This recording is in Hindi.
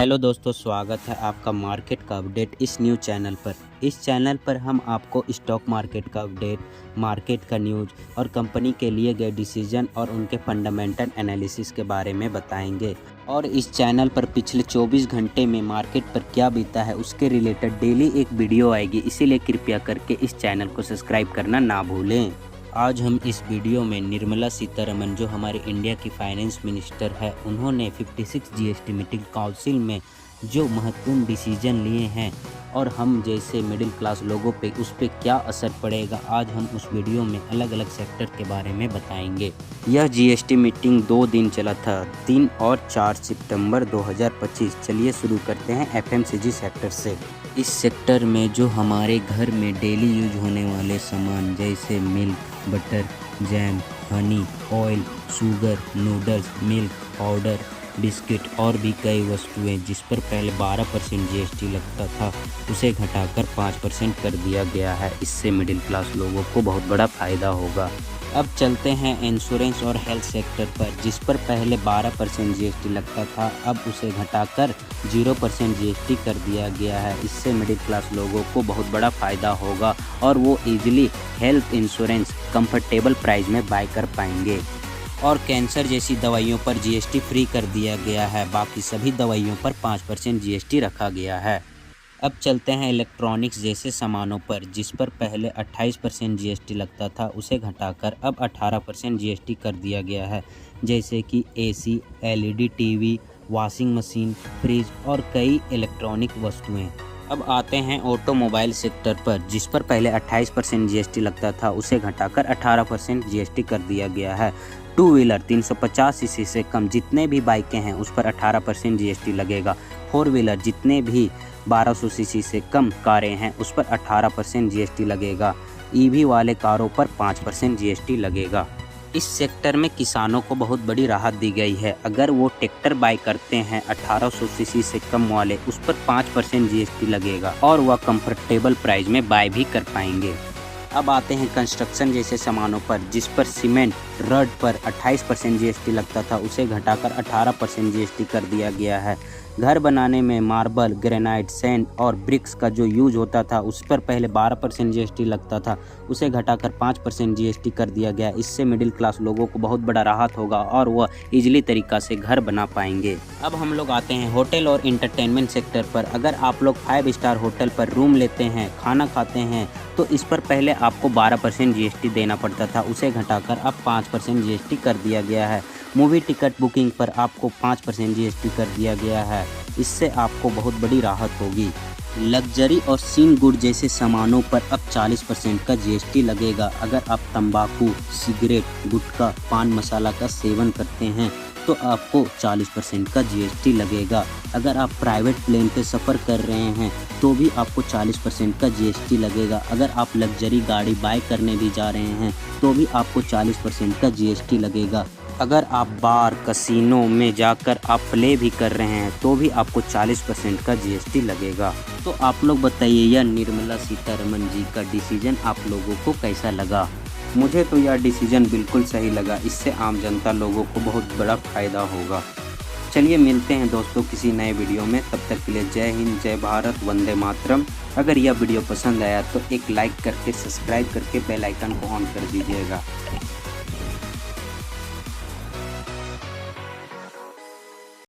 हेलो दोस्तों, स्वागत है आपका मार्केट का अपडेट इस न्यूज़ चैनल पर। इस चैनल पर हम आपको स्टॉक मार्केट का अपडेट, मार्केट का न्यूज़ और कंपनी के लिए गए डिसीजन और उनके फंडामेंटल एनालिसिस के बारे में बताएंगे। और इस चैनल पर पिछले 24 घंटे में मार्केट पर क्या बीता है उसके रिलेटेड डेली एक वीडियो आएगी, इसीलिए कृपया करके इस चैनल को सब्सक्राइब करना ना भूलें। आज हम इस वीडियो में निर्मला सीतारमण, जो हमारे इंडिया की फाइनेंस मिनिस्टर है, उन्होंने 56 जीएसटी मीटिंग काउंसिल में जो महत्वपूर्ण डिसीजन लिए हैं और हम जैसे मिडिल क्लास लोगों पे उस पर क्या असर पड़ेगा, आज हम उस वीडियो में अलग अलग सेक्टर के बारे में बताएंगे। यह जीएसटी मीटिंग 2 दिन चला था, 3 और 4 सितंबर 2025। चलिए शुरू करते हैं एफएमसीजी सेक्टर से। इस सेक्टर में जो हमारे घर में डेली यूज होने वाले सामान जैसे milk, butter, jam, Honey, oil, sugar, noodles, milk powder, biscuit और भी कई वस्तुएं जिस पर पहले 12% जीएसटी लगता था उसे घटाकर 5% कर दिया गया है। इससे मिडिल क्लास लोगों को बहुत बड़ा फ़ायदा होगा। अब चलते हैं इंश्योरेंस और हेल्थ सेक्टर पर, जिस पर पहले 12% जीएसटी लगता था, अब उसे घटाकर 0% जीएसटी कर दिया गया है। इससे मिडिल क्लास लोगों को बहुत बड़ा फ़ायदा होगा और वो easily health insurance comfortable price में बाय कर पाएंगे। और कैंसर जैसी दवाइयों पर जीएसटी फ्री कर दिया गया है, बाकी सभी दवाइयों पर 5% जीएसटी रखा गया है। अब चलते हैं इलेक्ट्रॉनिक्स जैसे सामानों पर, जिस पर पहले 28% जीएसटी लगता था उसे घटाकर अब 18% जीएसटी कर दिया गया है, जैसे कि AC, LED TV, washing machine, fridge और कई इलेक्ट्रॉनिक वस्तुएं। अब आते हैं ऑटोमोबाइल सेक्टर पर, जिस पर पहले 28% जीएसटी लगता था उसे घटाकर 18% जीएसटी कर दिया गया है। टू व्हीलर 350 सीसी से कम जितने भी बाइकें हैं उस पर 18% जीएसटी लगेगा। फोर व्हीलर जितने भी 1200 सीसी से कम कारें हैं उस पर 18% जीएसटी लगेगा। ईवी वाले कारों पर 5% जीएसटी लगेगा। इस सेक्टर में किसानों को बहुत बड़ी राहत दी गई है। अगर वो ट्रैक्टर बाय करते हैं 1800 सीसी से कम वाले, उस पर 5% जीएसटी लगेगा और वह कंफर्टेबल प्राइस में बाय भी कर पाएंगे। अब आते हैं कंस्ट्रक्शन जैसे सामानों पर, जिस पर सीमेंट रड पर 28% जीएसटी लगता था उसे घटाकर 18% जीएसटी कर दिया गया है। घर बनाने में मार्बल, ग्रेनाइट, सैंड और ब्रिक्स का जो यूज होता था उस पर पहले 12% जीएसटी लगता था उसे घटाकर 5% जीएसटी कर दिया गया। इससे मिडिल क्लास लोगों को बहुत बड़ा राहत होगा और वह इजीली तरीक़ा से घर बना पाएंगे। अब हम लोग आते हैं होटल और इंटरटेनमेंट सेक्टर पर। अगर आप लोग 5 स्टार होटल पर रूम लेते हैं, खाना खाते हैं, तो इस पर पहले आपको 12% जीएसटी देना पड़ता था, उसे घटाकर अब 5% जीएसटी कर दिया गया है। मूवी टिकट बुकिंग पर आपको 5% जीएसटी कर दिया गया है। इससे आपको बहुत बड़ी राहत होगी। लग्जरी और सीन गुड जैसे सामानों पर अब 40% का जीएसटी लगेगा। अगर आप तंबाकू, सिगरेट, गुटखा, पान मसाला का सेवन करते हैं तो आपको 40% का जीएसटी लगेगा। अगर आप प्राइवेट प्लेन पे सफ़र कर रहे हैं तो भी आपको 40% का जीएसटी लगेगा। अगर आप लग्जरी गाड़ी बाय करने भी जा रहे हैं तो भी आपको 40% का जीएसटी लगेगा। अगर आप बार, कसिनो में जाकर आप प्ले भी कर रहे हैं तो भी आपको 40% का जीएसटी लगेगा। तो आप लोग बताइए, यह निर्मला सीतारमण जी का डिसीजन आप लोगों को कैसा लगा? मुझे तो यह डिसीजन बिल्कुल सही लगा। इससे आम जनता लोगों को बहुत बड़ा फ़ायदा होगा। चलिए मिलते हैं दोस्तों किसी नए वीडियो में। तब तक के लिए जय हिंद, जय भारत, वंदे मातरम। अगर यह वीडियो पसंद आया तो एक लाइक करके, सब्सक्राइब करके बेल आइकन को ऑन कर दीजिएगा।